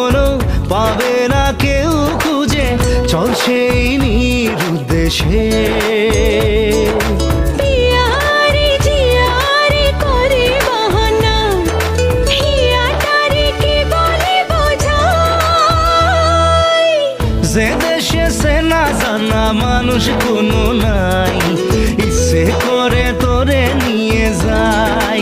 কখনো পাবে না কেউ খুঁজে, চল সেই নিরুদ্দেশে। যে দেশে সে না জানা মানুষ কোনো নাই, ইচ্ছে করে তোরে নিয়ে যাই।